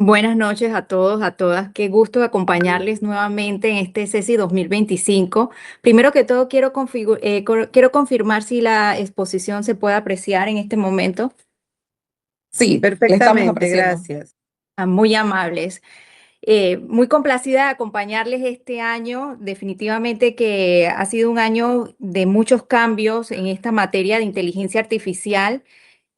Buenas noches a todos, a todas. Qué gusto acompañarles nuevamente en este CESI 2025. Primero que todo, quiero confirmar si la exposición se puede apreciar en este momento. Sí, le estamos Perfectamente, apreciando. gracias. Muy amables. Muy complacida de acompañarles este año. Definitivamente que ha sido un año de muchos cambios en esta materia de inteligencia artificial.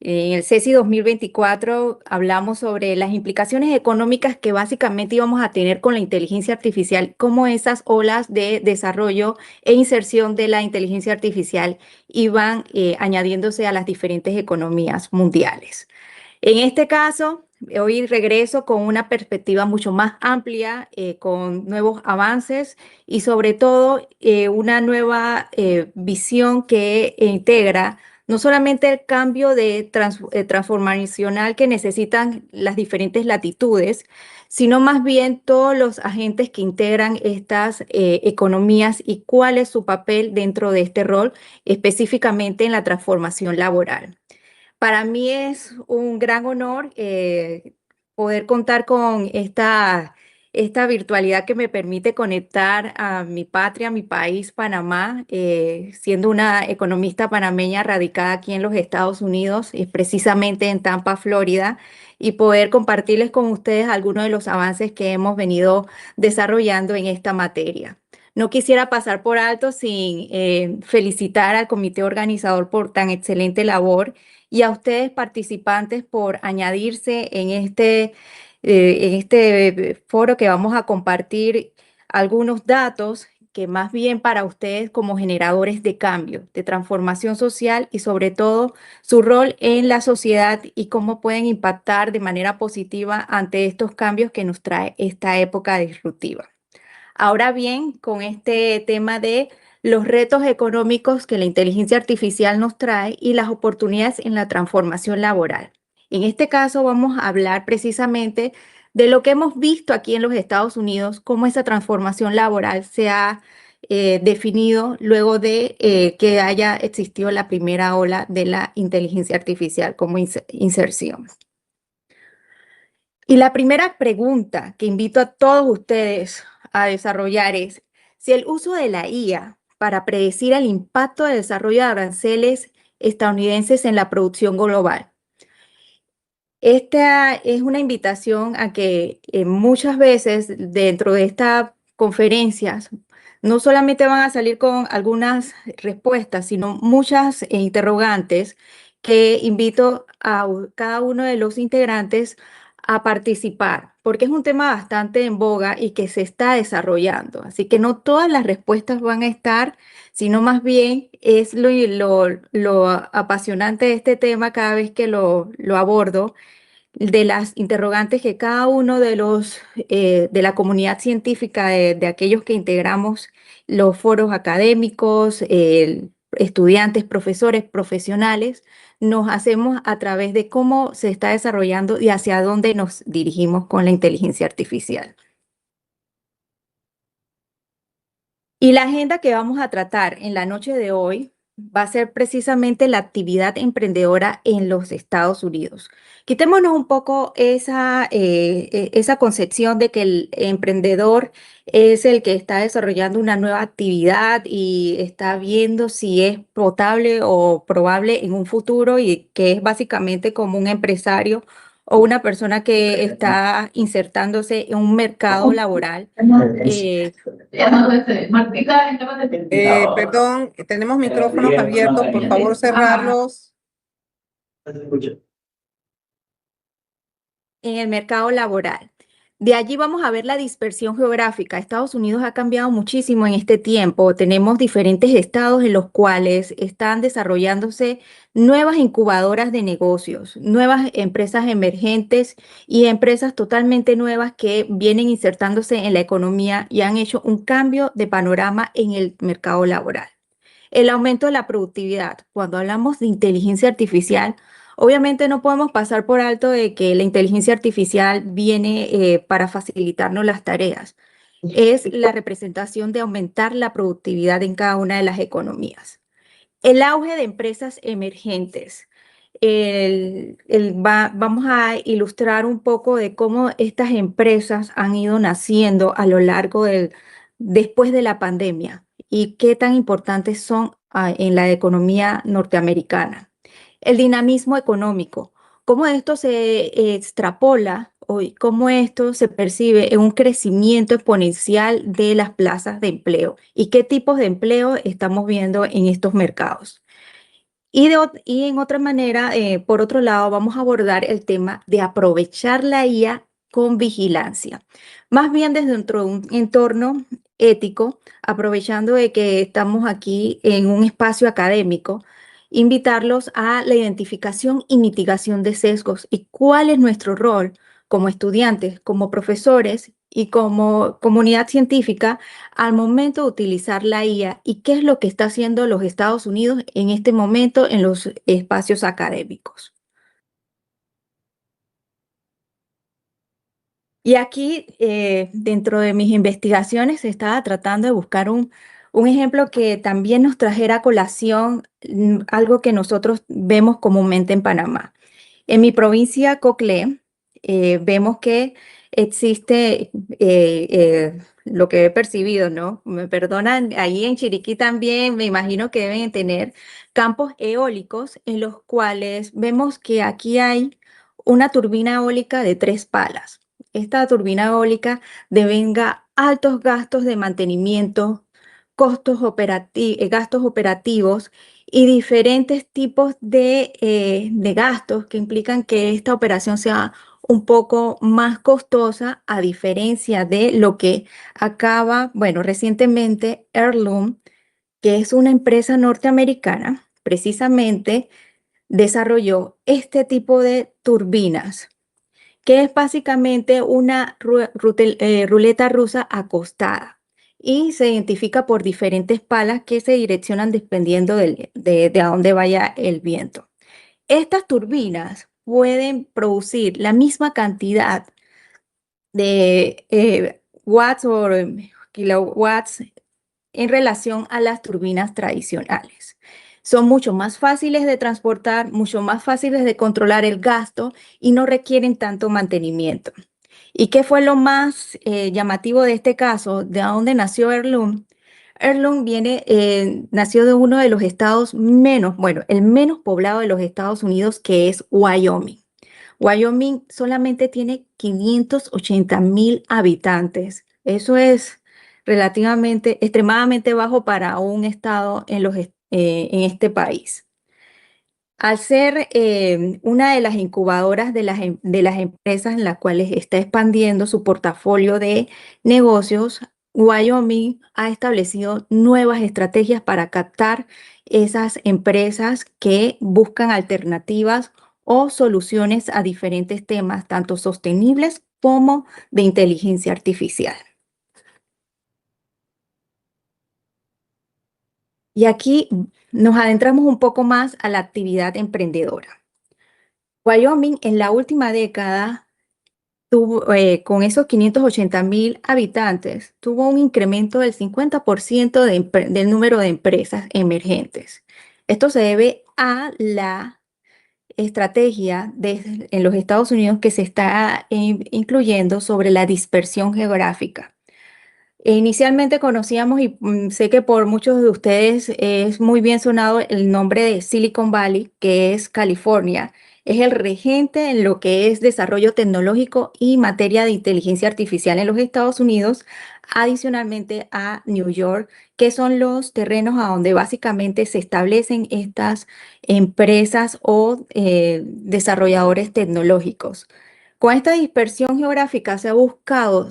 En el CESI 2024 hablamos sobre las implicaciones económicas que básicamente íbamos a tener con la inteligencia artificial, cómo esas olas de desarrollo e inserción de la inteligencia artificial iban añadiéndose a las diferentes economías mundiales. En este caso, hoy regreso con una perspectiva mucho más amplia, con nuevos avances y sobre todo una nueva visión que integra no solamente el cambio transformacional que necesitan las diferentes latitudes, sino más bien todos los agentes que integran estas economías y cuál es su papel dentro de este rol, específicamente en la transformación laboral. Para mí es un gran honor poder contar con esta virtualidad que me permite conectar a mi patria, a mi país, Panamá, siendo una economista panameña radicada aquí en los Estados Unidos, precisamente en Tampa, Florida, y poder compartirles con ustedes algunos de los avances que hemos venido desarrollando en esta materia. No quisiera pasar por alto sin felicitar al comité organizador por tan excelente labor y a ustedes participantes por añadirse en este foro que vamos a compartir algunos datos que más bien para ustedes como generadores de cambio, de transformación social y sobre todo su rol en la sociedad y cómo pueden impactar de manera positiva ante estos cambios que nos trae esta época disruptiva. Ahora bien, con este tema de los retos económicos que la inteligencia artificial nos trae y las oportunidades en la transformación laboral. En este caso vamos a hablar precisamente de lo que hemos visto aquí en los Estados Unidos, cómo esa transformación laboral se ha definido luego de que haya existido la primera ola de la inteligencia artificial como inserción. Y la primera pregunta que invito a todos ustedes a desarrollar es si el uso de la IA para predecir el impacto del desarrollo de aranceles estadounidenses en la producción global. Esta es una invitación a que muchas veces dentro de estas conferencias no solamente van a salir con algunas respuestas, sino muchas interrogantes que invito a cada uno de los integrantes a participar, porque es un tema bastante en boga y que se está desarrollando. Así que no todas las respuestas van a estar, sino más bien es lo apasionante de este tema cada vez que lo abordo, de las interrogantes que cada uno de los de la comunidad científica, de aquellos que integramos los foros académicos, estudiantes, profesores, profesionales, nos hacemos a través de cómo se está desarrollando y hacia dónde nos dirigimos con la inteligencia artificial. Y la agenda que vamos a tratar en la noche de hoy va a ser precisamente la actividad emprendedora en los Estados Unidos. Quitémonos un poco esa concepción de que el emprendedor es el que está desarrollando una nueva actividad y está viendo si es potable o probable en un futuro y que es básicamente como un empresario o una persona que está insertándose en un mercado laboral. Perdón, tenemos micrófonos abiertos, por favor cerrarlos. En el mercado laboral. De allí vamos a ver la dispersión geográfica. Estados Unidos ha cambiado muchísimo en este tiempo. Tenemos diferentes estados en los cuales están desarrollándose nuevas incubadoras de negocios, nuevas empresas emergentes y empresas totalmente nuevas que vienen insertándose en la economía y han hecho un cambio de panorama en el mercado laboral. El aumento de la productividad. Cuando hablamos de inteligencia artificial, obviamente no podemos pasar por alto de que la inteligencia artificial viene para facilitarnos las tareas. Es la representación de aumentar la productividad en cada una de las economías. El auge de empresas emergentes. vamos a ilustrar un poco de cómo estas empresas han ido naciendo a lo largo después de la pandemia y qué tan importantes son en la economía norteamericana. El dinamismo económico, cómo esto se extrapola o cómo esto se percibe en un crecimiento exponencial de las plazas de empleo y qué tipos de empleo estamos viendo en estos mercados. Y en otra manera, por otro lado, vamos a abordar el tema de aprovechar la IA con vigilancia. Más bien desde dentro de un entorno ético, aprovechando de que estamos aquí en un espacio académico, invitarlos a la identificación y mitigación de sesgos y cuál es nuestro rol como estudiantes, como profesores y como comunidad científica al momento de utilizar la IA y qué es lo que está haciendo los Estados Unidos en este momento en los espacios académicos. Y aquí, dentro de mis investigaciones, estaba tratando de buscar un ejemplo que también nos trajera a colación algo que nosotros vemos comúnmente en Panamá. En mi provincia, Coclé, vemos que existe lo que he percibido, ¿no? Me perdonan, ahí en Chiriquí también me imagino que deben tener campos eólicos en los cuales vemos que aquí hay una turbina eólica de 3 palas. Esta turbina eólica devenga altos gastos de mantenimiento, gastos operativos y diferentes tipos de gastos que implican que esta operación sea un poco más costosa a diferencia de lo que bueno, recientemente Heirloom, que es una empresa norteamericana, precisamente desarrolló este tipo de turbinas que es básicamente una ruleta rusa acostada y se identifica por diferentes palas que se direccionan dependiendo de a dónde vaya el viento. Estas turbinas pueden producir la misma cantidad de watts o kilowatts en relación a las turbinas tradicionales. Son mucho más fáciles de transportar, mucho más fáciles de controlar el gasto y no requieren tanto mantenimiento. ¿Y qué fue lo más llamativo de este caso? ¿De dónde nació Heirloom? Heirloom nació de uno de los estados bueno, el menos poblado de los Estados Unidos, que es Wyoming. Wyoming solamente tiene 580,000 habitantes. Eso es extremadamente bajo para un estado en este país. Al ser una de las incubadoras de las empresas en las cuales está expandiendo su portafolio de negocios, Wyoming ha establecido nuevas estrategias para captar esas empresas que buscan alternativas o soluciones a diferentes temas, tanto sostenibles como de inteligencia artificial. Y aquí nos adentramos un poco más a la actividad emprendedora. Wyoming en la última década con esos 580,000 habitantes, tuvo un incremento del 50% del número de empresas emergentes. Esto se debe a la estrategia en los Estados Unidos que se está incluyendo sobre la dispersión geográfica. Inicialmente conocíamos, y sé que por muchos de ustedes es muy bien sonado el nombre de Silicon Valley, que es California. Es el regente en lo que es desarrollo tecnológico y materia de inteligencia artificial en los Estados Unidos, adicionalmente a New York, que son los terrenos a donde básicamente se establecen estas empresas o desarrolladores tecnológicos. Con esta dispersión geográfica se ha buscado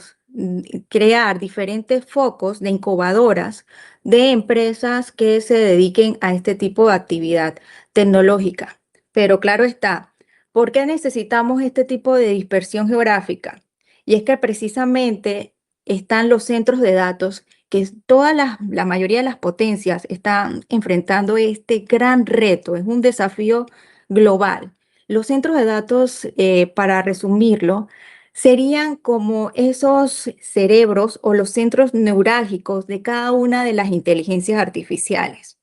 crear diferentes focos de incubadoras de empresas que se dediquen a este tipo de actividad tecnológica. Pero claro está, ¿por qué necesitamos este tipo de dispersión geográfica? Y es que precisamente están los centros de datos que la mayoría de las potencias están enfrentando este gran reto, es un desafío global. Los centros de datos, para resumirlo, serían como esos cerebros o los centros neurálgicos de cada una de las inteligencias artificiales.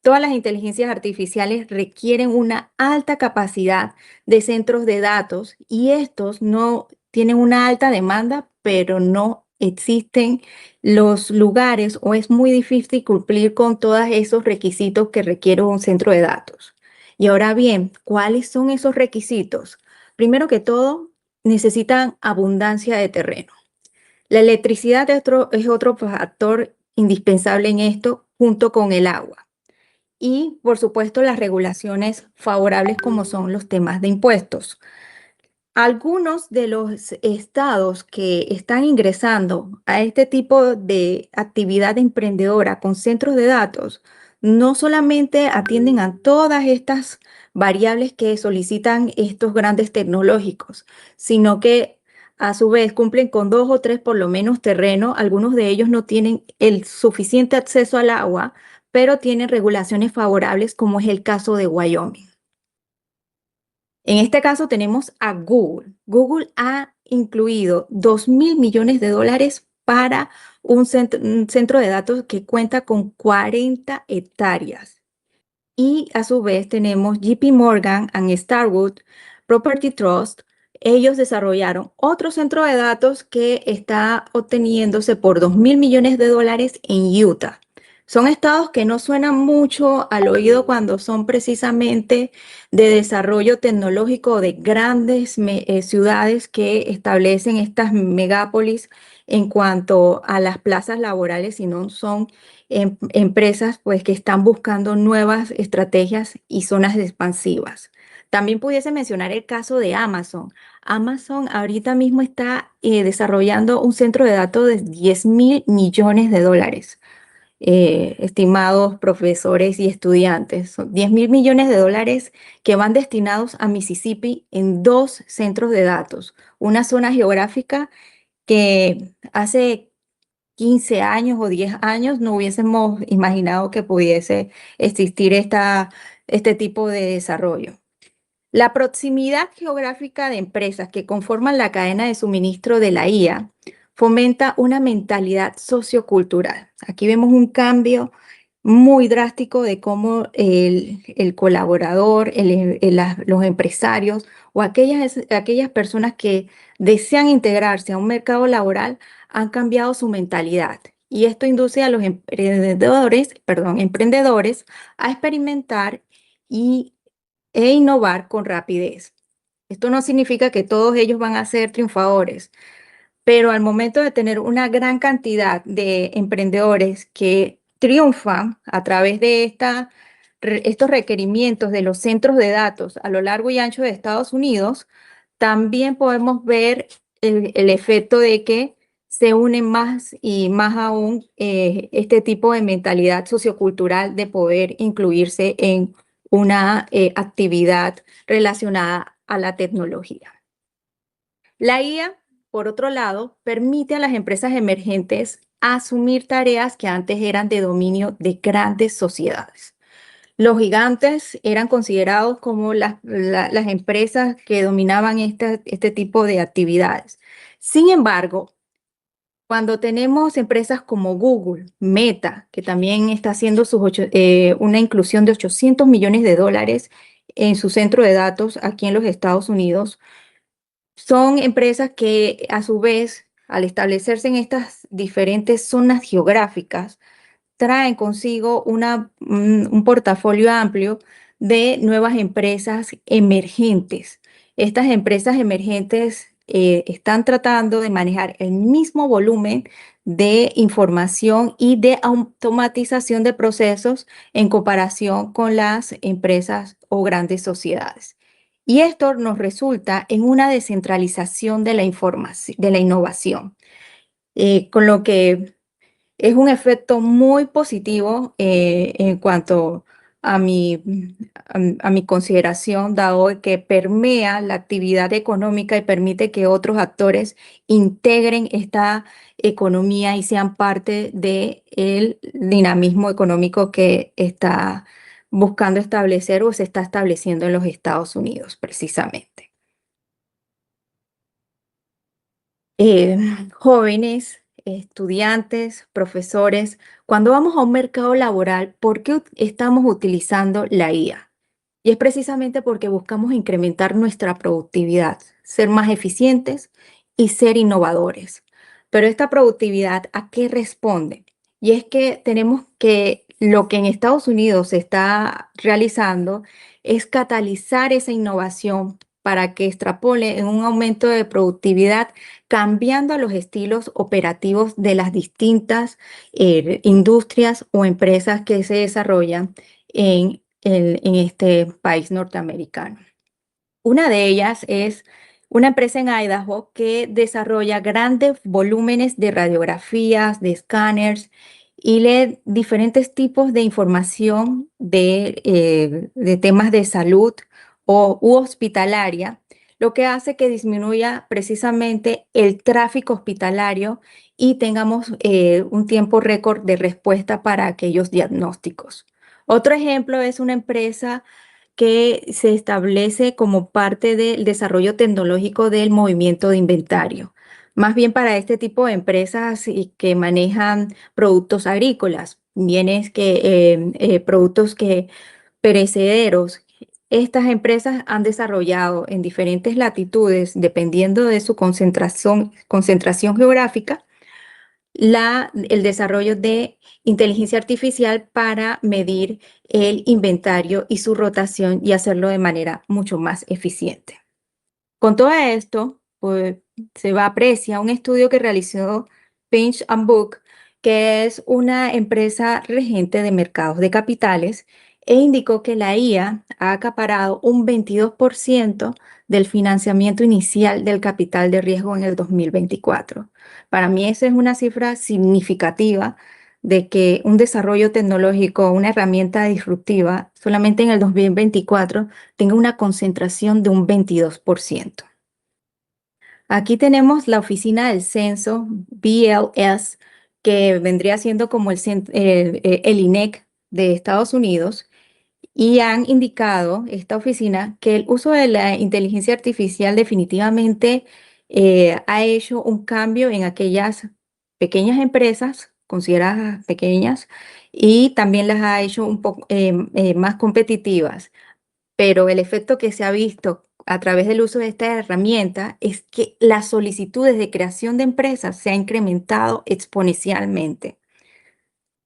Todas las inteligencias artificiales requieren una alta capacidad de centros de datos y estos no tienen una alta demanda, pero no existen los lugares o es muy difícil cumplir con todos esos requisitos que requiere un centro de datos. Y ahora bien, ¿cuáles son esos requisitos? Primero que todo, necesitan abundancia de terreno. La electricidad es otro factor indispensable en esto, junto con el agua. Y, por supuesto, las regulaciones favorables como son los temas de impuestos. Algunos de los estados que están ingresando a este tipo de actividad emprendedora con centros de datos no solamente atienden a todas estas variables que solicitan estos grandes tecnológicos, sino que a su vez cumplen con 2 o 3 por lo menos terreno. Algunos de ellos no tienen el suficiente acceso al agua, pero tienen regulaciones favorables, como es el caso de Wyoming. En este caso tenemos a Google. Google ha incluido $2.000 millones para un centro de datos que cuenta con 40 hectáreas. Y a su vez tenemos JP Morgan and Starwood Property Trust. Ellos desarrollaron otro centro de datos que está obteniéndose por $2.000 millones en Utah. Son estados que no suenan mucho al oído cuando son precisamente de desarrollo tecnológico de grandes ciudades que establecen estas megápolis en cuanto a las plazas laborales, sino son empresas pues, que están buscando nuevas estrategias y zonas expansivas. También pudiese mencionar el caso de Amazon. Amazon ahorita mismo está desarrollando un centro de datos de $10.000 millones, estimados profesores y estudiantes. Son $10.000 millones que van destinados a Mississippi en 2 centros de datos. Una zona geográfica que hace 15 años o 10 años no hubiésemos imaginado que pudiese existir este tipo de desarrollo. La proximidad geográfica de empresas que conforman la cadena de suministro de la IA fomenta una mentalidad sociocultural. Aquí vemos un cambio muy drástico de cómo el colaborador, los empresarios o aquellas personas que desean integrarse a un mercado laboral han cambiado su mentalidad. Y esto induce a los emprendedores a experimentar e innovar con rapidez. Esto no significa que todos ellos van a ser triunfadores, pero al momento de tener una gran cantidad de emprendedores que triunfan a través de estos requerimientos de los centros de datos a lo largo y ancho de Estados Unidos, también podemos ver el efecto de que se unen más y más aún este tipo de mentalidad sociocultural de poder incluirse en una actividad relacionada a la tecnología. La IA, por otro lado, permite a las empresas emergentes asumir tareas que antes eran de dominio de grandes sociedades. Los gigantes eran considerados como las empresas que dominaban este tipo de actividades. Sin embargo, cuando tenemos empresas como Google, Meta, que también está haciendo una inclusión de $800 millones en su centro de datos aquí en los Estados Unidos, son empresas que a su vez, al establecerse en estas diferentes zonas geográficas, traen consigo un portafolio amplio de nuevas empresas emergentes. Estas empresas emergentes están tratando de manejar el mismo volumen de información y de automatización de procesos en comparación con las empresas o grandes sociedades. Y esto nos resulta en una descentralización de la información, de la innovación, con lo que es un efecto muy positivo en cuanto a mi consideración, dado que permea la actividad económica y permite que otros actores integren esta economía y sean parte del dinamismo económico que está buscando establecer o se está estableciendo en los Estados Unidos, precisamente. Jóvenes, estudiantes, profesores, cuando vamos a un mercado laboral, ¿por qué estamos utilizando la IA? Y es precisamente porque buscamos incrementar nuestra productividad, ser más eficientes y ser innovadores. Pero esta productividad, ¿a qué responde? Y es que tenemos que, lo que en Estados Unidos se está realizando es catalizar esa innovación para que extrapole en un aumento de productividad, cambiando los estilos operativos de las distintas industrias o empresas que se desarrollan en este país norteamericano. Una de ellas es una empresa en Idaho que desarrolla grandes volúmenes de radiografías, de escáneres y lee diferentes tipos de información de temas de salud u hospitalaria, lo que hace que disminuya precisamente el tráfico hospitalario y tengamos un tiempo récord de respuesta para aquellos diagnósticos. Otro ejemplo es una empresa que se establece como parte del desarrollo tecnológico del movimiento de inventario. Más bien para este tipo de empresas y que manejan productos agrícolas, productos que perecederos. Estas empresas han desarrollado en diferentes latitudes, dependiendo de su concentración geográfica, el desarrollo de inteligencia artificial para medir el inventario y su rotación y hacerlo de manera mucho más eficiente. Con todo esto, pues, se va a apreciar un estudio que realizó Pinch and Book, que es una empresa regente de mercados de capitales, e indicó que la IA ha acaparado un 22% del financiamiento inicial del capital de riesgo en el 2024. Para mí esa es una cifra significativa de que un desarrollo tecnológico, una herramienta disruptiva, solamente en el 2024 tenga una concentración de un 22%. Aquí tenemos la oficina del censo, BLS, que vendría siendo como el INEC de Estados Unidos, y han indicado, esta oficina, que el uso de la inteligencia artificial definitivamente ha hecho un cambio en aquellas pequeñas empresas, consideradas pequeñas, y también las ha hecho un poco más competitivas. Pero el efecto que se ha visto a través del uso de esta herramienta es que las solicitudes de creación de empresas se ha incrementado exponencialmente.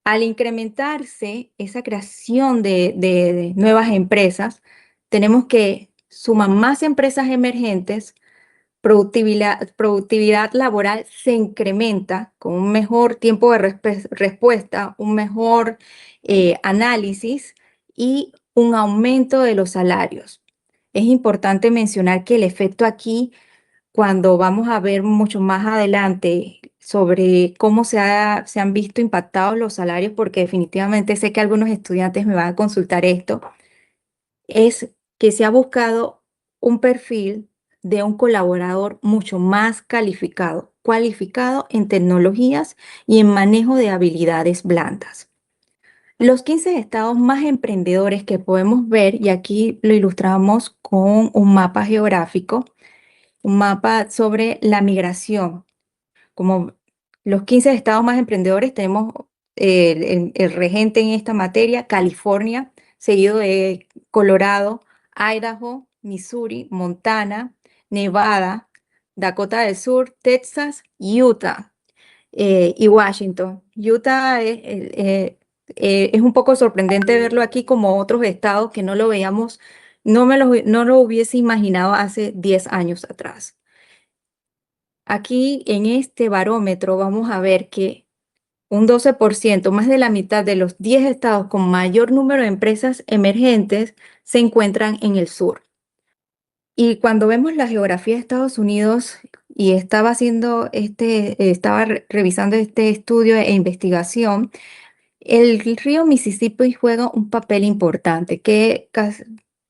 Al incrementarse esa creación de nuevas empresas, tenemos que sumar más empresas emergentes, productividad laboral se incrementa con un mejor tiempo de respuesta, un mejor análisis y un aumento de los salarios. Es importante mencionar que el efecto aquí, cuando vamos a ver mucho más adelante sobre cómo se han visto impactados los salarios, porque definitivamente sé que algunos estudiantes me van a consultar esto, es que se ha buscado un perfil de un colaborador mucho más cualificado en tecnologías y en manejo de habilidades blandas. Los 15 estados más emprendedores que podemos ver, y aquí lo ilustramos con un mapa geográfico, un mapa sobre la migración. Como los 15 estados más emprendedores, tenemos el regente en esta materia, California, seguido de Colorado, Idaho, Missouri, Montana, Nevada, Dakota del Sur, Texas, Utah y Washington. Utah es un poco sorprendente verlo aquí como otros estados que no lo veíamos, no lo hubiese imaginado hace 10 años atrás. Aquí en este barómetro vamos a ver que un 12%, más de la mitad de los 10 estados con mayor número de empresas emergentes, se encuentran en el sur. Y cuando vemos la geografía de Estados Unidos, y estaba revisando este estudio e investigación, el río Mississippi juega un papel importante que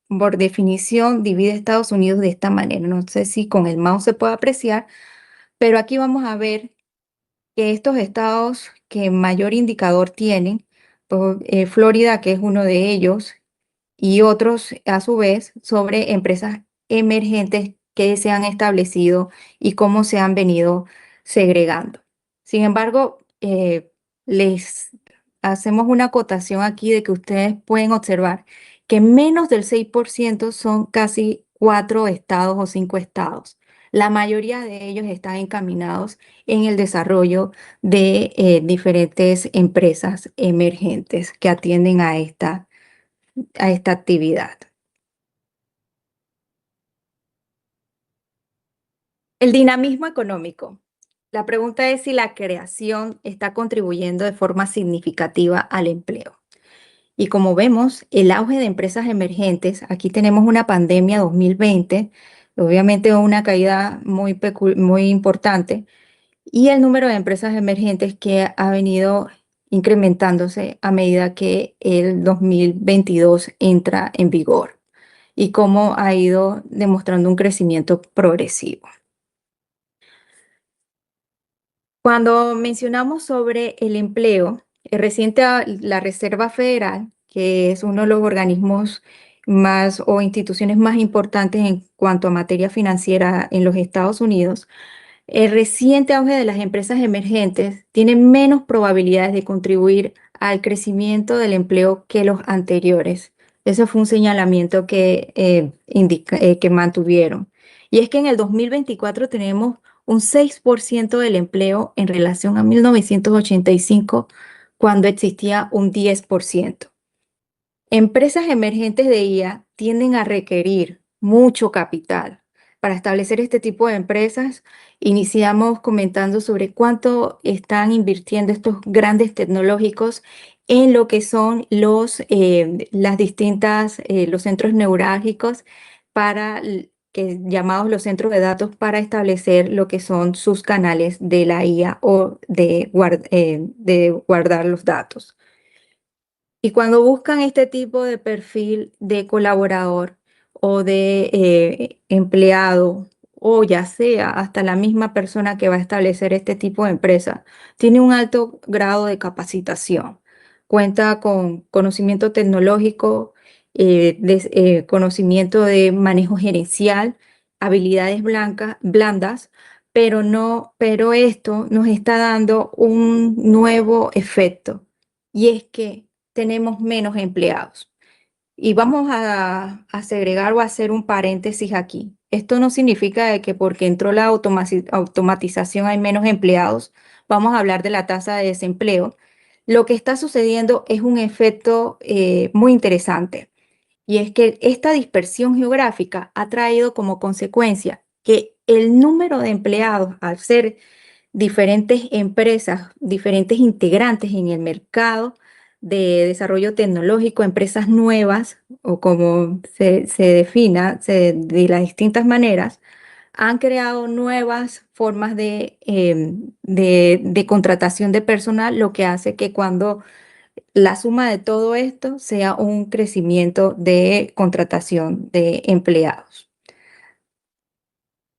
por definición divide Estados Unidos de esta manera. No sé si con el mouse se puede apreciar, pero aquí vamos a ver que estos estados que mayor indicador tienen, pues, Florida, que es uno de ellos, y otros a su vez sobre empresas emergentes que se han establecido y cómo se han venido segregando. Sin embargo, les hacemos una acotación aquí de que ustedes pueden observar que menos del 6% son casi 4 estados o 5 estados. La mayoría de ellos están encaminados en el desarrollo de diferentes empresas emergentes que atienden a esta actividad. El dinamismo económico. La pregunta es si la creación está contribuyendo de forma significativa al empleo. Y como vemos, el auge de empresas emergentes, aquí tenemos una pandemia 2020, obviamente una caída muy importante, y el número de empresas emergentes que ha venido incrementándose a medida que el 2022 entra en vigor y cómo ha ido demostrando un crecimiento progresivo. Cuando mencionamos sobre el empleo, la Reserva Federal, que es uno de los organismos más o instituciones más importantes en cuanto a materia financiera en los Estados Unidos, el reciente auge de las empresas emergentes tiene menos probabilidades de contribuir al crecimiento del empleo que los anteriores. Ese fue un señalamiento que mantuvieron. Y es que en el 2024 tenemos un 6% del empleo en relación a 1985, cuando existía un 10%. Empresas emergentes de IA tienden a requerir mucho capital. Para establecer este tipo de empresas, iniciamos comentando sobre cuánto están invirtiendo estos grandes tecnológicos en lo que son los centros neurálgicos llamados los centros de datos para establecer lo que son sus canales de la IA o de guardar los datos. Y cuando buscan este tipo de perfil de colaborador o de empleado, o ya sea hasta la misma persona que va a establecer este tipo de empresa, tiene un alto grado de capacitación. Cuenta con conocimiento tecnológico, conocimiento de manejo gerencial, habilidades blandas, pero esto nos está dando un nuevo efecto, y es que tenemos menos empleados. Y vamos a segregar o a hacer un paréntesis aquí. Esto no significa de que porque entró la automatización hay menos empleados. Vamos a hablar de la tasa de desempleo. Lo que está sucediendo es un efecto muy interesante, y es que esta dispersión geográfica ha traído como consecuencia que el número de empleados, al ser diferentes empresas, diferentes integrantes en el mercado de desarrollo tecnológico, empresas nuevas, o como se defina de las distintas maneras, han creado nuevas formas de contratación de personal, lo que hace que cuando la suma de todo esto sea un crecimiento de contratación de empleados.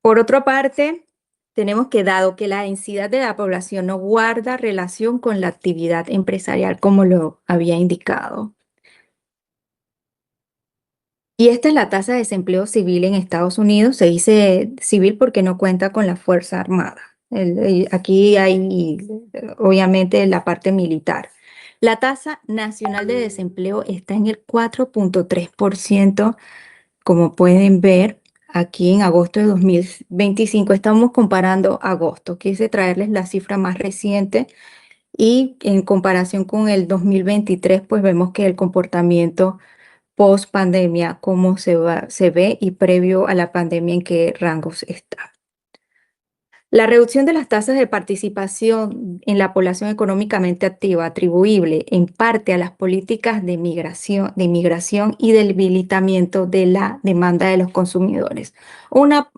Por otra parte, tenemos que, dado que la densidad de la población no guarda relación con la actividad empresarial, como lo había indicado. Y esta es la tasa de desempleo civil en Estados Unidos. Se dice civil porque no cuenta con la Fuerza Armada. Aquí hay, obviamente, la parte militar. La tasa nacional de desempleo está en el 4.3%, como pueden ver. Aquí en agosto de 2025 estamos comparando agosto. Quise traerles la cifra más reciente, y en comparación con el 2023, pues vemos que el comportamiento post pandemia, cómo se ve, y previo a la pandemia, en qué rangos está. La reducción de las tasas de participación en la población económicamente activa, atribuible en parte a las políticas de inmigración y debilitamiento de la demanda de los consumidores. Una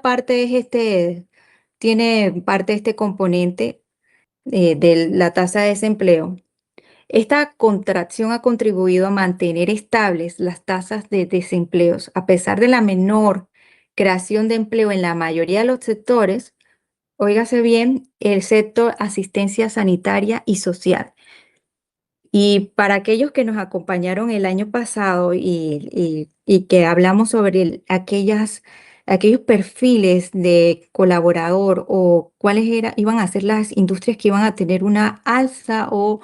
parte tiene parte de este componente de la tasa de desempleo. Esta contracción ha contribuido a mantener estables las tasas de desempleo, a pesar de la menor creación de empleo en la mayoría de los sectores. Óigase bien, el sector asistencia sanitaria y social. Y para aquellos que nos acompañaron el año pasado y que hablamos sobre aquellos perfiles de colaborador o cuáles iban a ser las industrias que iban a tener una alza o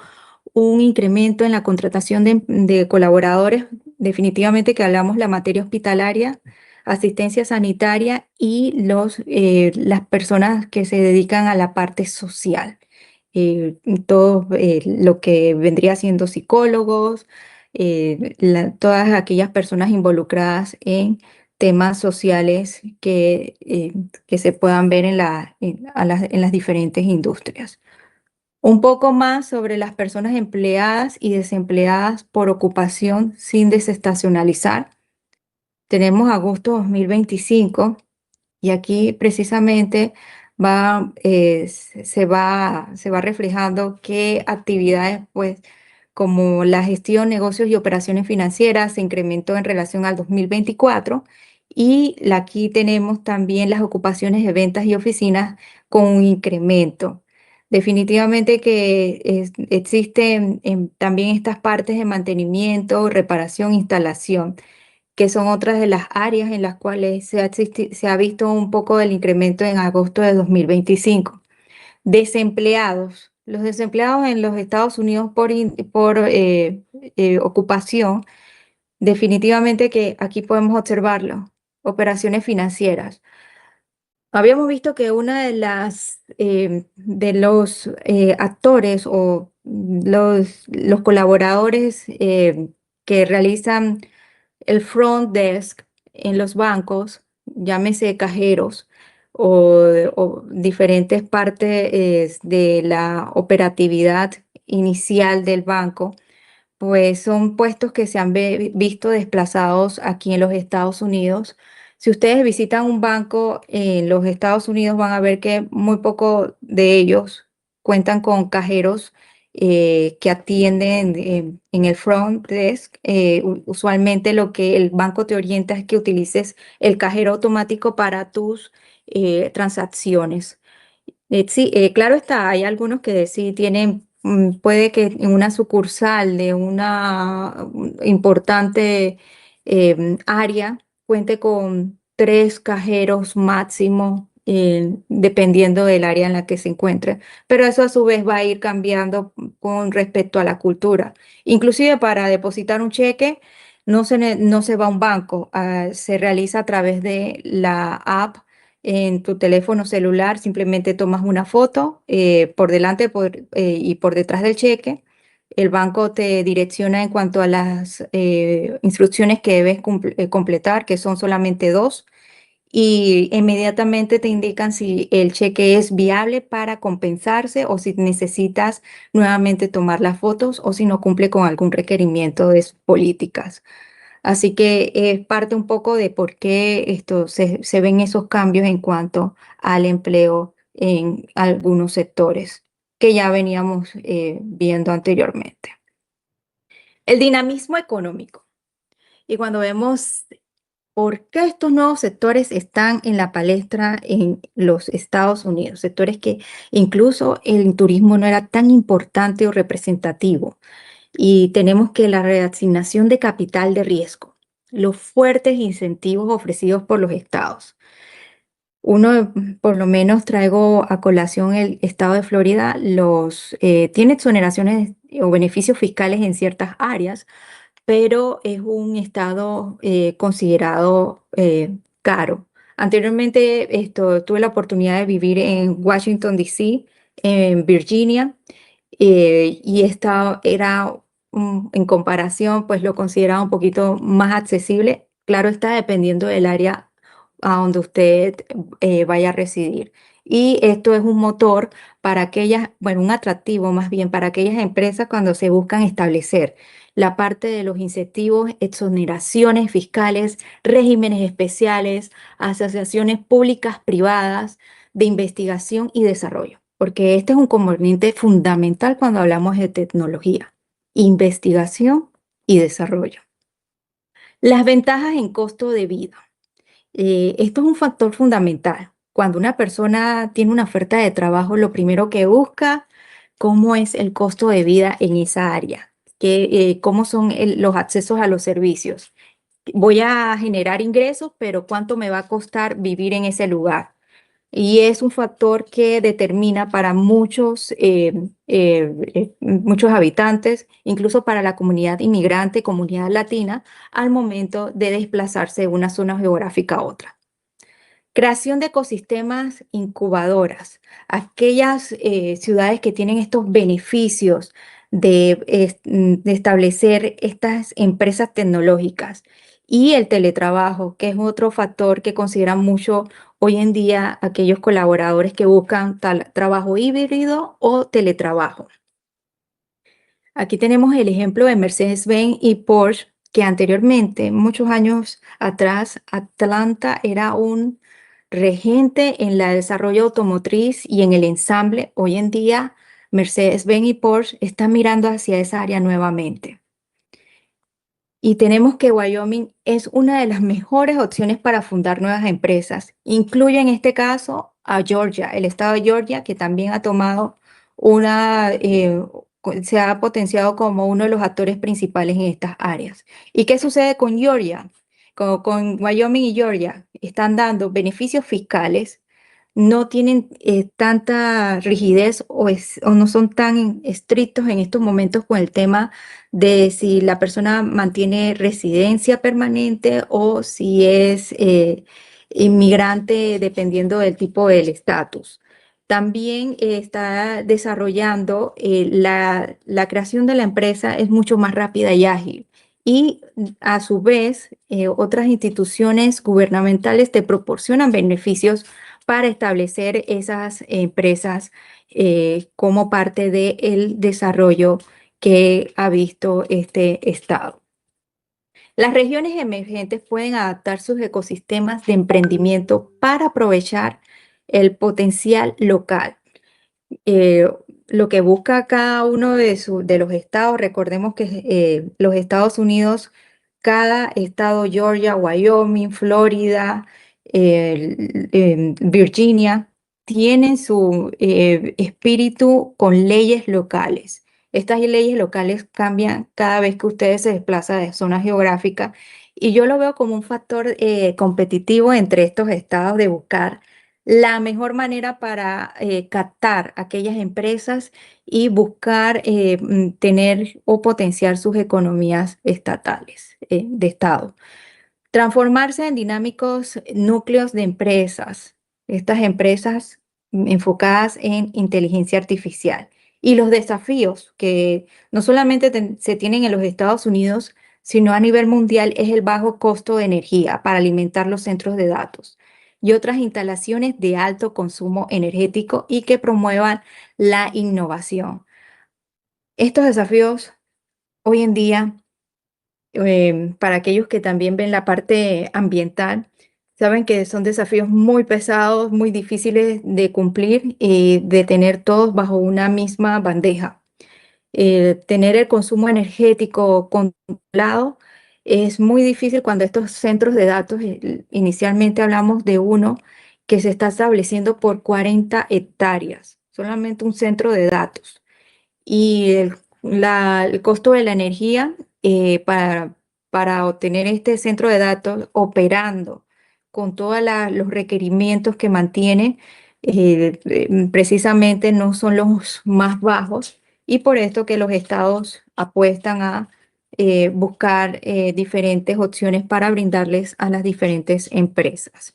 un incremento en la contratación de colaboradores, definitivamente que hablamos la materia hospitalaria, asistencia sanitaria y las personas que se dedican a la parte social. Todo lo que vendría siendo psicólogos, todas aquellas personas involucradas en temas sociales que se puedan ver en las diferentes industrias. Un poco más sobre las personas empleadas y desempleadas por ocupación sin desestacionalizar. Tenemos agosto 2025 y aquí precisamente se va reflejando qué actividades, pues, como la gestión, negocios y operaciones financieras se incrementó en relación al 2024 y aquí tenemos también las ocupaciones de ventas y oficinas con un incremento. Definitivamente que existen también estas partes de mantenimiento, reparación, instalación, que son otras de las áreas en las cuales se ha visto un poco del incremento en agosto de 2025. Desempleados. Los desempleados en los Estados Unidos por ocupación, definitivamente que aquí podemos observarlo. Operaciones financieras. Habíamos visto que una de los actores o los colaboradores que realizan el front desk en los bancos, llámese cajeros o diferentes partes de la operatividad inicial del banco, pues son puestos que se han visto desplazados aquí en los Estados Unidos. Si ustedes visitan un banco en los Estados Unidos, van a ver que muy poco de ellos cuentan con cajeros que atienden en el front desk. Usualmente lo que el banco te orienta es que utilices el cajero automático para tus transacciones. Sí, claro está, hay algunos que sí tienen, puede que en una sucursal de una importante área cuente con 3 cajeros máximo, dependiendo del área en la que se encuentre. Pero eso a su vez va a ir cambiando con respecto a la cultura. Inclusive para depositar un cheque no se va a un banco, se realiza a través de la app en tu teléfono celular. Simplemente tomas una foto por delante y por detrás del cheque. El banco te direcciona en cuanto a las instrucciones que debes completar, que son solamente 2, y inmediatamente te indican si el cheque es viable para compensarse o si necesitas nuevamente tomar las fotos o si no cumple con algún requerimiento de sus políticas. Así que es parte un poco de por qué se ven esos cambios en cuanto al empleo en algunos sectores que ya veníamos viendo anteriormente. El dinamismo económico. Y cuando vemos por qué estos nuevos sectores están en la palestra en los Estados Unidos, sectores que incluso el turismo no era tan importante o representativo. Y tenemos que la reasignación de capital de riesgo, los fuertes incentivos ofrecidos por los estados. Por lo menos traigo a colación el estado de Florida, tiene exoneraciones o beneficios fiscales en ciertas áreas, pero es un estado considerado caro. Anteriormente tuve la oportunidad de vivir en Washington, D.C., en Virginia, y esta era, en comparación, pues lo consideraba un poquito más accesible. Claro está, dependiendo del área a donde usted vaya a residir. Y esto es un motor para aquellas, bueno, un atractivo más bien para aquellas empresas cuando se buscan establecer la parte de los incentivos, exoneraciones fiscales, regímenes especiales, asociaciones públicas privadas de investigación y desarrollo, porque este es un componente fundamental cuando hablamos de tecnología, investigación y desarrollo. Las ventajas en costo de vida. Esto es un factor fundamental. Cuando una persona tiene una oferta de trabajo, lo primero que busca, cómo es el costo de vida en esa área, cómo son los accesos a los servicios. voy a generar ingresos, pero ¿cuánto me va a costar vivir en ese lugar? Y es un factor que determina para muchos habitantes, incluso para la comunidad inmigrante, comunidad latina, al momento de desplazarse de una zona geográfica a otra. Creación de ecosistemas incubadoras, aquellas ciudades que tienen estos beneficios de establecer estas empresas tecnológicas y el teletrabajo, que es otro factor que consideran mucho hoy en día aquellos colaboradores que buscan trabajo híbrido o teletrabajo. Aquí tenemos el ejemplo de Mercedes-Benz y Porsche, que anteriormente, muchos años atrás, Atlanta era un regente en el desarrollo automotriz y en el ensamble. Hoy en día, Mercedes-Benz y Porsche están mirando hacia esa área nuevamente. Y tenemos que Wyoming es una de las mejores opciones para fundar nuevas empresas. Incluye en este caso a Georgia, el estado de Georgia, que también ha tomado se ha potenciado como uno de los actores principales en estas áreas. ¿Y qué sucede con Georgia? Con Wyoming y Georgia, están dando beneficios fiscales, no tienen tanta rigidez o no son tan estrictos en estos momentos con el tema de si la persona mantiene residencia permanente o si es inmigrante dependiendo del tipo del estatus. También está desarrollando la creación de la empresa es mucho más rápida y ágil. Y a su vez, otras instituciones gubernamentales te proporcionan beneficios para establecer esas empresas como parte del desarrollo que ha visto este estado. Las regiones emergentes pueden adaptar sus ecosistemas de emprendimiento para aprovechar el potencial local. Eh, lo que busca cada uno de los estados, recordemos que los Estados Unidos, cada estado, Georgia, Wyoming, Florida, Virginia, tienen su espíritu con leyes locales. Estas leyes locales cambian cada vez que ustedes se desplazan de zona geográfica y yo lo veo como un factor competitivo entre estos estados de buscar la mejor manera para captar aquellas empresas y buscar tener o potenciar sus economías estatales de Estado. Transformarse en dinámicos núcleos de empresas, estas empresas enfocadas en inteligencia artificial. Y los desafíos que no solamente se tienen en los Estados Unidos, sino a nivel mundial, es el bajo costo de energía para alimentar los centros de datos y otras instalaciones de alto consumo energético y que promuevan la innovación. Estos desafíos hoy en día para aquellos que también ven la parte ambiental, saben que son desafíos muy pesados, muy difíciles de cumplir y de tener todos bajo una misma bandeja. Tener el consumo energético controlado es muy difícil cuando estos centros de datos, inicialmente hablamos de uno que se está estableciendo por 40 hectáreas, solamente un centro de datos y el costo de la energía para obtener este centro de datos operando con todos los requerimientos que mantiene, precisamente no son los más bajos y por esto que los estados apuestan a buscar diferentes opciones para brindarles a las diferentes empresas.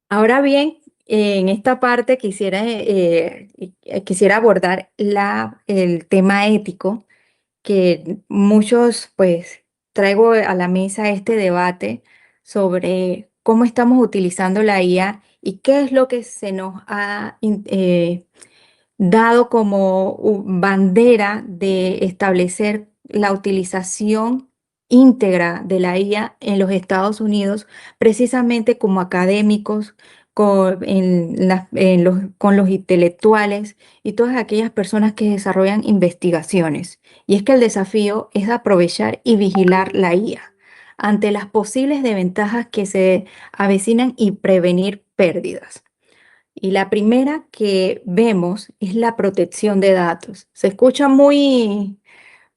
Ahora bien, en esta parte quisiera abordar el tema ético, que muchos, pues, traigo a la mesa este debate sobre cómo estamos utilizando la IA y qué es lo que se nos ha dado como bandera de establecer la utilización íntegra de la IA en los Estados Unidos, precisamente como académicos, con los intelectuales y todas aquellas personas que desarrollan investigaciones. Y es que el desafío es aprovechar y vigilar la IA ante las posibles desventajas que se avecinan y prevenir pérdidas. Y la primera que vemos es la protección de datos. Se escucha muy,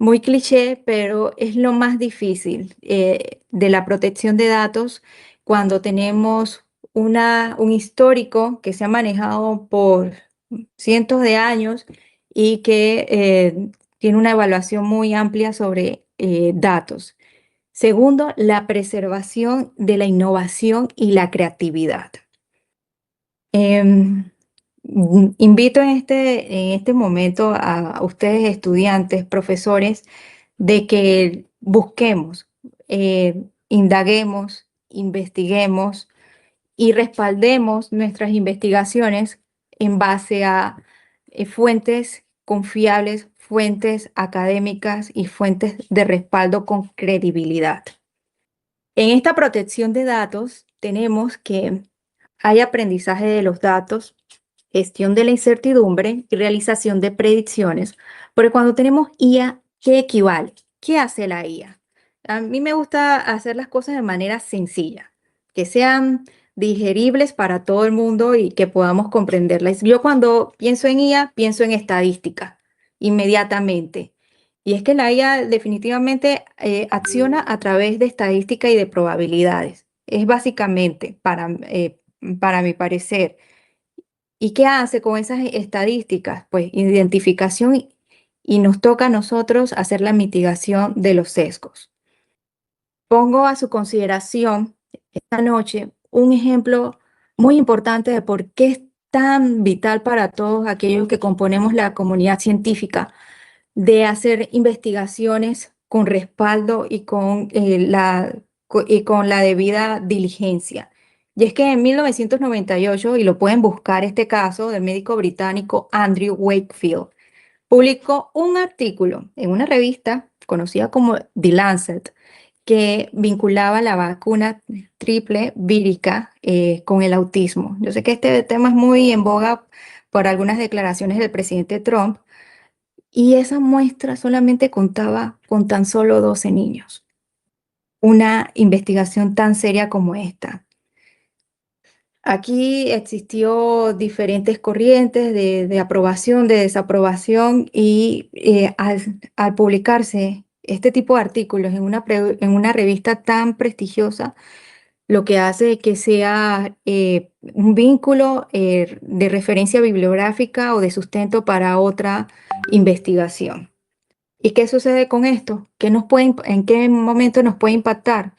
muy cliché, pero es lo más difícil de la protección de datos cuando tenemos un histórico que se ha manejado por cientos de años y que tiene una evaluación muy amplia sobre datos. Segundo, la preservación de la innovación y la creatividad. Em, Invito en este momento a ustedes, estudiantes, profesores, de que busquemos, indaguemos, investiguemos y respaldemos nuestras investigaciones en base a fuentes confiables, fuentes académicas y fuentes de respaldo con credibilidad. En esta protección de datos tenemos que hay aprendizaje de los datos, gestión de la incertidumbre y realización de predicciones. Porque cuando tenemos IA, ¿qué equivale? ¿Qué hace la IA? A mí me gusta hacer las cosas de manera sencilla, que sean digeribles para todo el mundo y que podamos comprenderlas. Yo cuando pienso en IA, pienso en estadística inmediatamente. Y es que la IA definitivamente acciona a través de estadística y de probabilidades. Es básicamente, para mi parecer. ¿Y qué hace con esas estadísticas? Pues identificación y nos toca a nosotros hacer la mitigación de los sesgos. Pongo a su consideración esta noche un ejemplo muy importante de por qué es tan vital para todos aquellos que componemos la comunidad científica de hacer investigaciones con respaldo y con la debida diligencia. Y es que en 1998, y lo pueden buscar este caso del médico británico Andrew Wakefield, publicó un artículo en una revista conocida como The Lancet que vinculaba la vacuna triple vírica con el autismo. Yo sé que este tema es muy en boga por algunas declaraciones del presidente Trump, y esa muestra solamente contaba con tan solo 12 niños. Una investigación tan seria como esta. Aquí existió diferentes corrientes de aprobación, de desaprobación, y al publicarse este tipo de artículos en una revista tan prestigiosa, lo que hace que sea un vínculo de referencia bibliográfica o de sustento para otra investigación. ¿Y qué sucede con esto? ¿En qué momento nos puede impactar?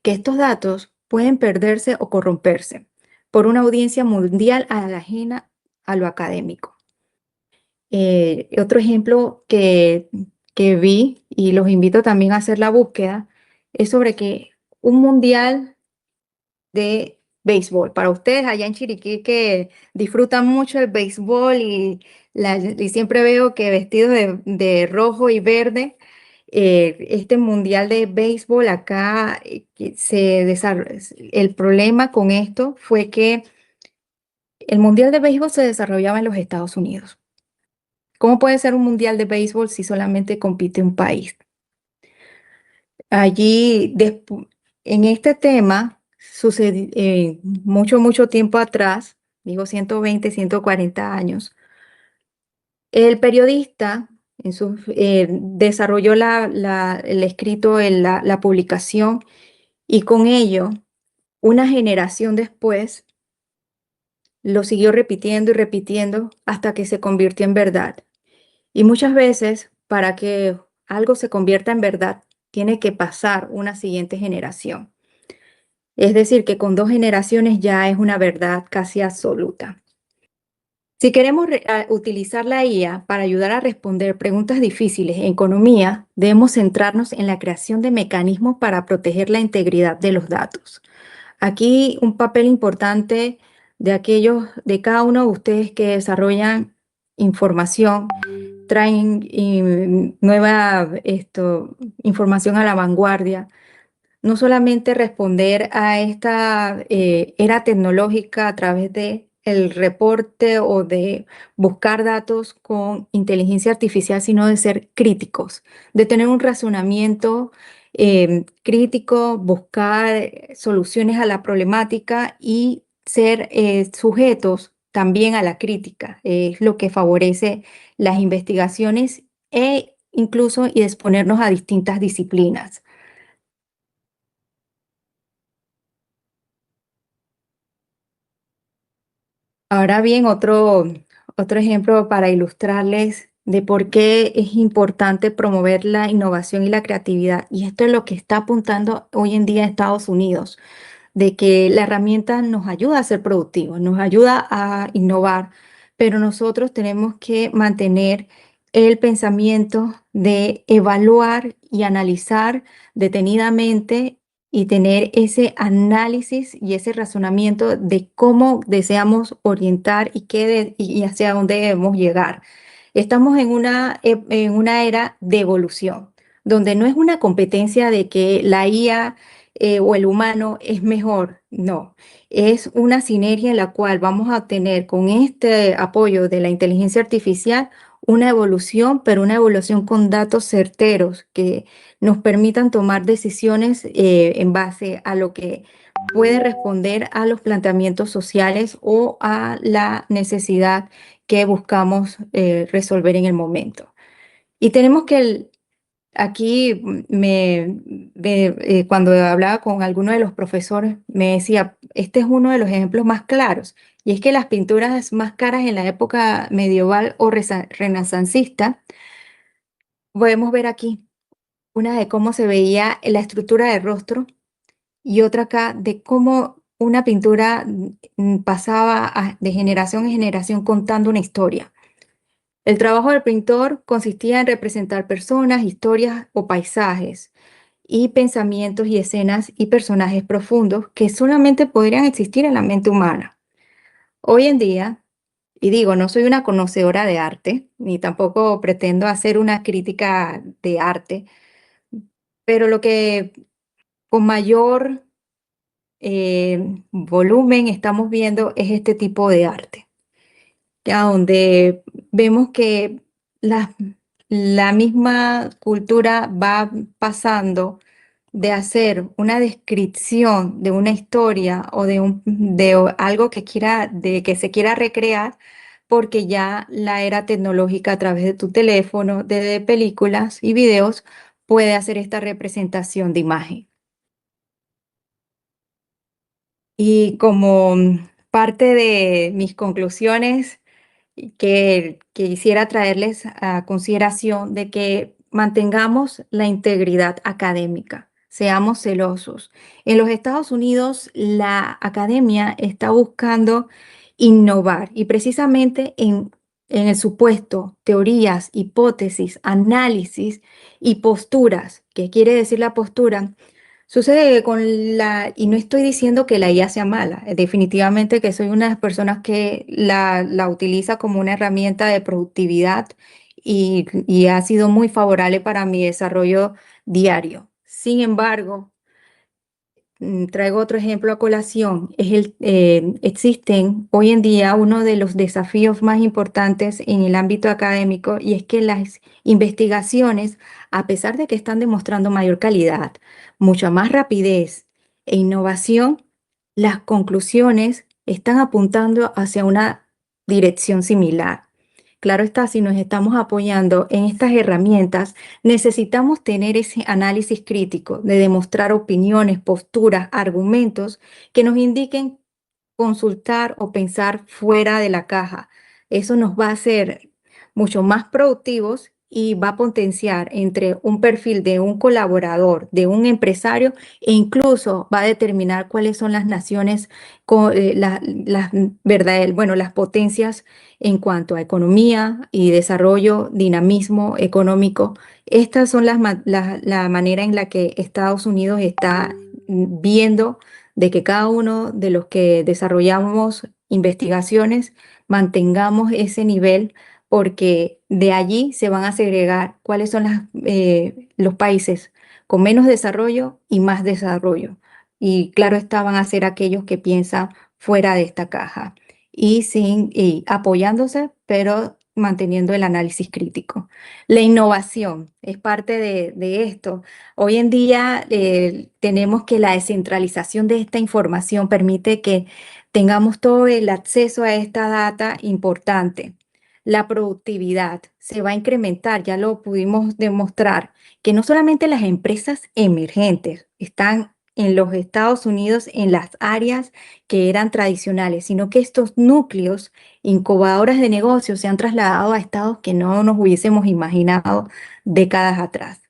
Que estos datos pueden perderse o corromperse por una audiencia mundial ajena a lo académico. Otro ejemplo que vi, y los invito también a hacer la búsqueda, es sobre que un mundial de béisbol. Para ustedes allá en Chiriquí que disfrutan mucho el béisbol y siempre veo que vestidos de rojo y verde, este mundial de béisbol acá, el problema con esto fue que el mundial de béisbol se desarrollaba en los Estados Unidos. ¿Cómo puede ser un mundial de béisbol si solamente compite un país? Allí, en este tema, sucedió mucho tiempo atrás, digo 120, 140 años, el periodista desarrolló el escrito, la publicación, y con ello, una generación después, lo siguió repitiendo y repitiendo hasta que se convirtió en verdad. Y muchas veces, para que algo se convierta en verdad, tiene que pasar una siguiente generación. Es decir, que con 2 generaciones ya es una verdad casi absoluta. Si queremos utilizar la IA para ayudar a responder preguntas difíciles en economía, debemos centrarnos en la creación de mecanismos para proteger la integridad de los datos. Aquí un papel importante de cada uno de ustedes que desarrollan información, traen nueva información a la vanguardia. No solamente responder a esta era tecnológica a través de el reporte o de buscar datos con inteligencia artificial, sino de ser críticos, de tener un razonamiento crítico, buscar soluciones a la problemática y ser sujetos también a la crítica. Es lo que favorece las investigaciones e incluso y exponernos a distintas disciplinas. Ahora bien, otro ejemplo para ilustrarles de por qué es importante promover la innovación y la creatividad. Y esto es lo que está apuntando hoy en día Estados Unidos, de que la herramienta nos ayuda a ser productivos, nos ayuda a innovar, pero nosotros tenemos que mantener el pensamiento de evaluar y analizar detenidamente y tener ese análisis y ese razonamiento de cómo deseamos orientar y hacia dónde debemos llegar. Estamos en una era de evolución, donde no es una competencia de que la IA o el humano es mejor, no, es una sinergia en la cual vamos a tener con este apoyo de la inteligencia artificial una evolución, pero una evolución con datos certeros que nos permitan tomar decisiones en base a lo que puede responder a los planteamientos sociales o a la necesidad que buscamos resolver en el momento. Y tenemos que aquí cuando hablaba con alguno de los profesores, me decía, este es uno de los ejemplos más claros, y es que las pinturas más caras en la época medieval o renacencista, podemos ver aquí una de cómo se veía la estructura del rostro y otra acá de cómo una pintura pasaba de generación en generación contando una historia. El trabajo del pintor consistía en representar personas, historias o paisajes y pensamientos y escenas y personajes profundos que solamente podrían existir en la mente humana. Hoy en día, y digo, no soy una conocedora de arte, ni tampoco pretendo hacer una crítica de arte, pero lo que con mayor volumen estamos viendo es este tipo de arte, ya donde vemos que la, la misma cultura va pasando de hacer una descripción de una historia o de algo que se quiera recrear, porque ya la era tecnológica a través de tu teléfono, de películas y videos, puede hacer esta representación de imagen. Y como parte de mis conclusiones, que quisiera traerles a consideración de que mantengamos la integridad académica, seamos celosos. En los Estados Unidos, la academia está buscando innovar y precisamente en el supuesto, teorías, hipótesis, análisis y posturas. ¿Qué quiere decir la postura? Sucede que y no estoy diciendo que la IA sea mala, definitivamente que soy una de las personas que la utiliza como una herramienta de productividad y ha sido muy favorable para mi desarrollo diario. Sin embargo, traigo otro ejemplo a colación. Existen hoy en día uno de los desafíos más importantes en el ámbito académico y es que las investigaciones, a pesar de que están demostrando mayor calidad, mucha más rapidez e innovación, las conclusiones están apuntando hacia una dirección similar. Claro está, si nos estamos apoyando en estas herramientas, necesitamos tener ese análisis crítico de demostrar opiniones, posturas, argumentos que nos indiquen consultar o pensar fuera de la caja. Eso nos va a hacer mucho más productivos y va a potenciar entre un perfil de un colaborador, de un empresario e incluso va a determinar cuáles son las naciones, bueno, las potencias en cuanto a economía y desarrollo, dinamismo económico. Estas son la manera en la que Estados Unidos está viendo de que cada uno de los que desarrollamos investigaciones mantengamos ese nivel, porque de allí se van a segregar cuáles son los países con menos desarrollo y más desarrollo. Y claro está, van a ser aquellos que piensan fuera de esta caja y apoyándose, pero manteniendo el análisis crítico. La innovación es parte de esto. Hoy en día tenemos que la descentralización de esta información permite que tengamos todo el acceso a esta data importante. la productividad se va a incrementar, ya lo pudimos demostrar, que no solamente las empresas emergentes están en los Estados Unidos en las áreas que eran tradicionales, sino que estos núcleos incubadoras de negocios se han trasladado a estados que no nos hubiésemos imaginado décadas atrás.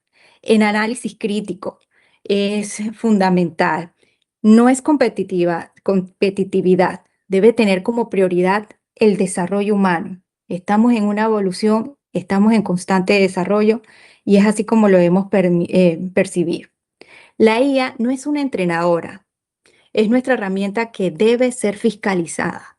En análisis crítico es fundamental. No es competitividad, debe tener como prioridad el desarrollo humano. Estamos en una evolución, estamos en constante desarrollo y es así como lo debemos percibir. La IA no es una entrenadora, es nuestra herramienta que debe ser fiscalizada.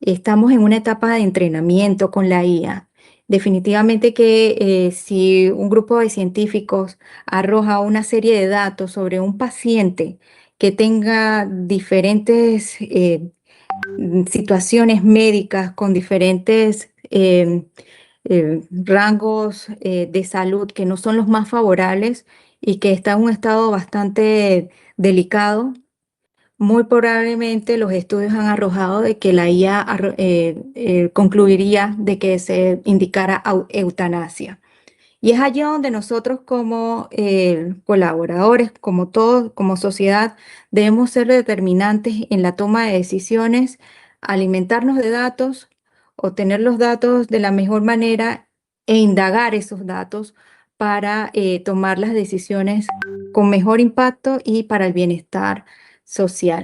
Estamos en una etapa de entrenamiento con la IA. Definitivamente que si un grupo de científicos arroja una serie de datos sobre un paciente que tenga diferentes situaciones médicas con diferentes rangos de salud que no son los más favorables y que está en un estado bastante delicado, muy probablemente los estudios han arrojado de que la IA concluiría de que se indicara eutanasia. Y es allí donde nosotros como colaboradores, como todos, como sociedad, debemos ser determinantes en la toma de decisiones, alimentarnos de datos, obtener los datos de la mejor manera e indagar esos datos para tomar las decisiones con mejor impacto y para el bienestar social.